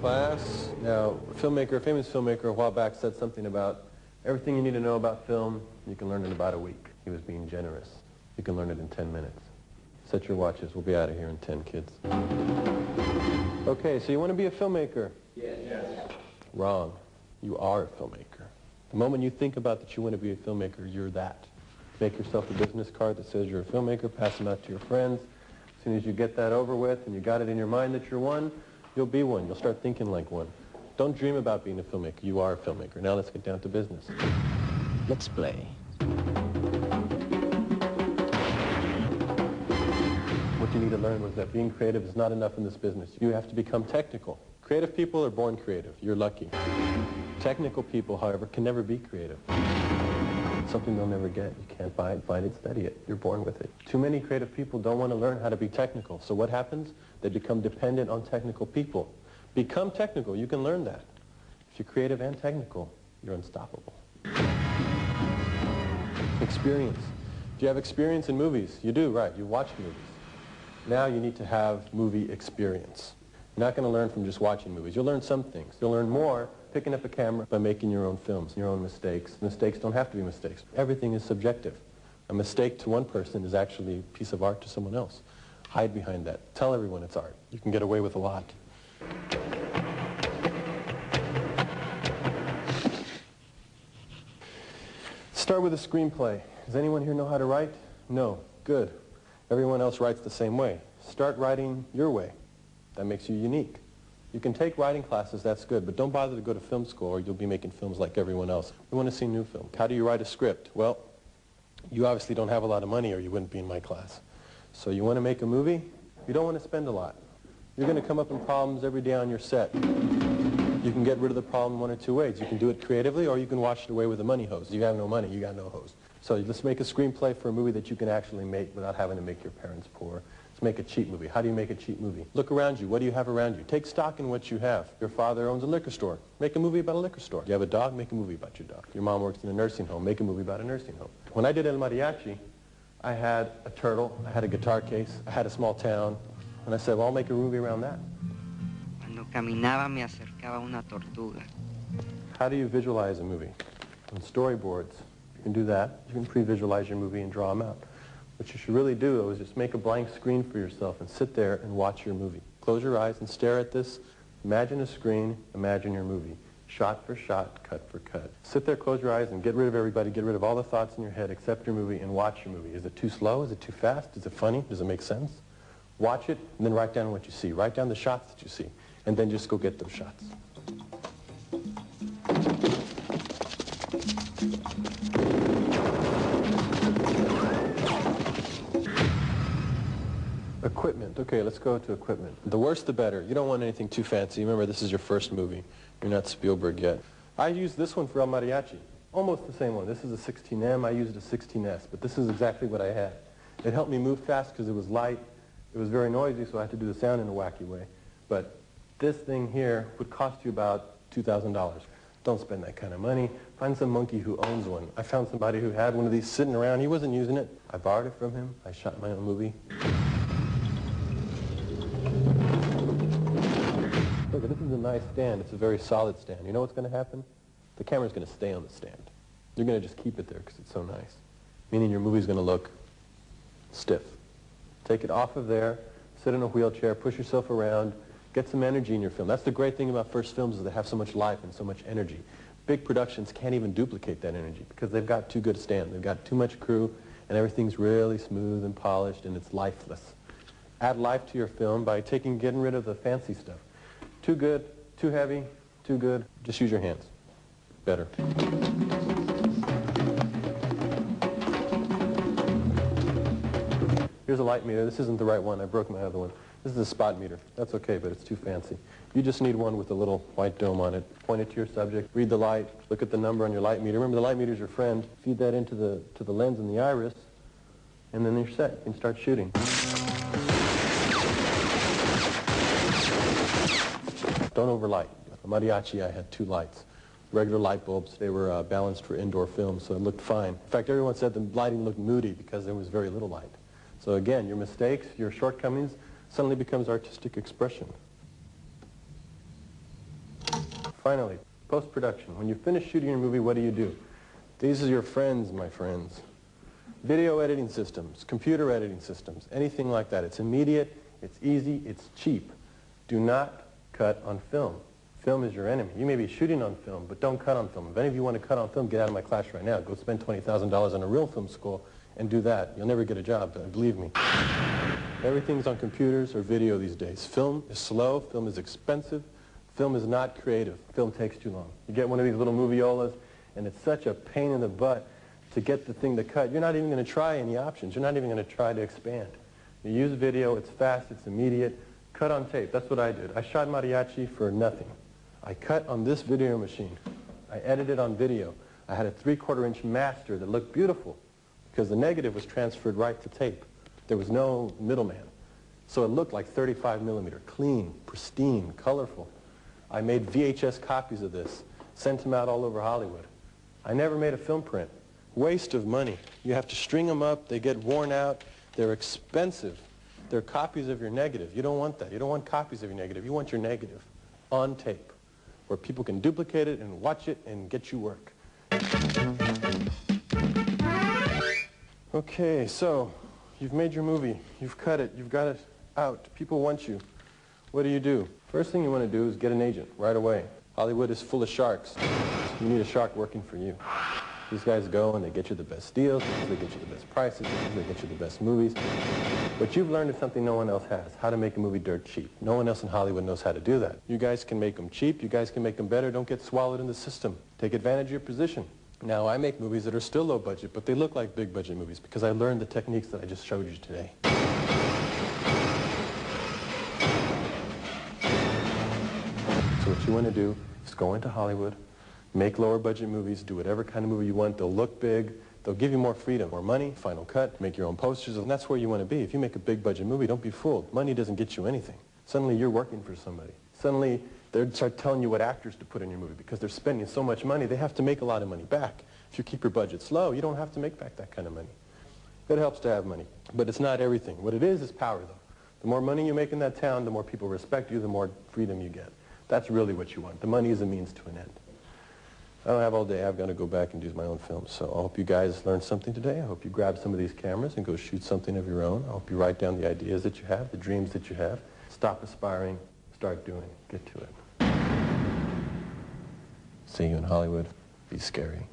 class. Now, a famous filmmaker a while back said something about everything you need to know about film, you can learn in about a week. He was being generous. You can learn it in 10 minutes. Set your watches. We'll be out of here in 10, kids. Okay, so you want to be a filmmaker? Yes. Wrong. You are a filmmaker. The moment you think about that you want to be a filmmaker, you're that. Make yourself a business card that says you're a filmmaker, pass them out to your friends. As soon as you get that over with and you got it in your mind that you're one, you'll be one. You'll start thinking like one. Don't dream about being a filmmaker. You are a filmmaker. Now let's get down to business. Let's play. What you need to learn was that being creative is not enough in this business. You have to become technical. Creative people are born creative. You're lucky. Technical people, however, can never be creative. It's something they'll never get. You can't buy it, find it, study it. You're born with it. Too many creative people don't want to learn how to be technical. So what happens? They become dependent on technical people. Become technical. You can learn that. If you're creative and technical, you're unstoppable. Experience. Do you have experience in movies? You do, right. You watch movies. Now you need to have movie experience. You're not going to learn from just watching movies. You'll learn some things. You'll learn more picking up a camera by making your own films, your own mistakes. Mistakes don't have to be mistakes. Everything is subjective. A mistake to one person is actually a piece of art to someone else. Hide behind that. Tell everyone it's art. You can get away with a lot. Start with a screenplay. Does anyone here know how to write? No. Good. Everyone else writes the same way. Start writing your way. That makes you unique. You can take writing classes, that's good, but don't bother to go to film school or you'll be making films like everyone else. We want to see new film. How do you write a script? Well, you obviously don't have a lot of money or you wouldn't be in my class. So you want to make a movie? You don't want to spend a lot. You're going to come up in problems every day on your set. You can get rid of the problem one or two ways. You can do it creatively or you can wash it away with a money hose. You have no money, you got no hose. So let's make a screenplay for a movie that you can actually make without having to make your parents poor. Let's make a cheap movie. How do you make a cheap movie? Look around you. What do you have around you? Take stock in what you have. Your father owns a liquor store. Make a movie about a liquor store. You have a dog? Make a movie about your dog. Your mom works in a nursing home. Make a movie about a nursing home. When I did El Mariachi, I had a turtle, I had a guitar case, I had a small town, and I said, well, I'll make a movie around that. Cuando caminaba me acercaba una tortuga. How do you visualize a movie? On storyboards. You can do that. You can pre-visualize your movie and draw them out. What you should really do is just make a blank screen for yourself and sit there and watch your movie. Close your eyes and stare at this. Imagine a screen, imagine your movie. Shot for shot, cut for cut. Sit there, close your eyes, and get rid of everybody, get rid of all the thoughts in your head except your movie and watch your movie. Is it too slow? Is it too fast? Is it funny? Does it make sense? Watch it, and then write down what you see. Write down the shots that you see, and then just go get those shots. Equipment. Okay, let's go to equipment. The worse the better. You don't want anything too fancy. Remember, this is your first movie. You're not Spielberg yet. I used this one for El Mariachi. Almost the same one. This is a 16M. I used a 16S, but this is exactly what I had. It helped me move fast because it was light. It was very noisy, so I had to do the sound in a wacky way. But this thing here would cost you about $2,000. Don't spend that kind of money. Find some monkey who owns one. I found somebody who had one of these sitting around. He wasn't using it. I borrowed it from him. I shot my own movie. Look, this is a nice stand. It's a very solid stand. You know what's going to happen? The camera's going to stay on the stand. You're going to just keep it there because it's so nice. Meaning your movie's going to look stiff. Take it off of there, sit in a wheelchair, push yourself around, get some energy in your film. That's the great thing about first films is they have so much life and so much energy. Big productions can't even duplicate that energy because they've got too good a stand. They've got too much crew and everything's really smooth and polished and it's lifeless. Add life to your film by getting rid of the fancy stuff. Too good, too heavy, too good. Just use your hands. Better. Here's a light meter. This isn't the right one. I broke my other one. This is a spot meter. That's okay, but it's too fancy. You just need one with a little white dome on it. Point it to your subject. Read the light. Look at the number on your light meter. Remember, the light meter's your friend. Feed that into the lens and the iris, and then you're set. You can start shooting. Don't overlight. A mariachi, I had 2 lights. Regular light bulbs. They were balanced for indoor film, so it looked fine. In fact, everyone said the lighting looked moody because there was very little light. So again, your mistakes, your shortcomings, suddenly becomes artistic expression. Finally, post-production. When you finish shooting your movie, what do? These are your friends, my friends. Video editing systems, computer editing systems, anything like that. It's immediate, it's easy, it's cheap. Do not cut on film. Film is your enemy. You may be shooting on film, but don't cut on film. If any of you want to cut on film, get out of my class right now. Go spend $20,000 on a real film school and do that. You'll never get a job, believe me. Everything's on computers or video these days. Film is slow, film is expensive, film is not creative. Film takes too long. You get one of these little moviolas, and it's such a pain in the butt to get the thing to cut. You're not even going to try any options. You're not even going to try to expand. You use video, it's fast, it's immediate. Cut on tape. That's what I did. I shot Mariachi for nothing. I cut on this video machine. I edited on video. I had a 3/4-inch master that looked beautiful because the negative was transferred right to tape. There was no middleman. So it looked like 35 millimeter, clean, pristine, colorful. I made VHS copies of this, sent them out all over Hollywood. I never made a film print. Waste of money. You have to string them up, they get worn out, they're expensive. They're copies of your negative. You don't want that. You don't want copies of your negative. You want your negative on tape where people can duplicate it and watch it and get you work. Okay, so you've made your movie. You've cut it. You've got it out. People want you. What do? First thing you want to do is get an agent right away. Hollywood is full of sharks. You need a shark working for you. These guys go and they get you the best deals, they get you the best prices, they get you the best movies. But you've learned something no one else has, how to make a movie dirt cheap. No one else in Hollywood knows how to do that. You guys can make them cheap, you guys can make them better, don't get swallowed in the system. Take advantage of your position. Now, I make movies that are still low budget, but they look like big budget movies because I learned the techniques that I just showed you today. So what you want to do is go into Hollywood, make lower budget movies, do whatever kind of movie you want. They'll look big. They'll give you more freedom, more money, final cut, make your own posters, and that's where you want to be. If you make a big budget movie, don't be fooled. Money doesn't get you anything. Suddenly you're working for somebody. Suddenly they'll start telling you what actors to put in your movie because they're spending so much money, they have to make a lot of money back. If you keep your budgets low, you don't have to make back that kind of money. It helps to have money, but it's not everything. What it is power, though. The more money you make in that town, the more people respect you, the more freedom you get. That's really what you want. The money is a means to an end. I don't have all day. I've got to go back and do my own films. So I hope you guys learned something today. I hope you grab some of these cameras and go shoot something of your own. I hope you write down the ideas that you have, the dreams that you have. Stop aspiring. Start doing. Get to it. See you in Hollywood. Be scary.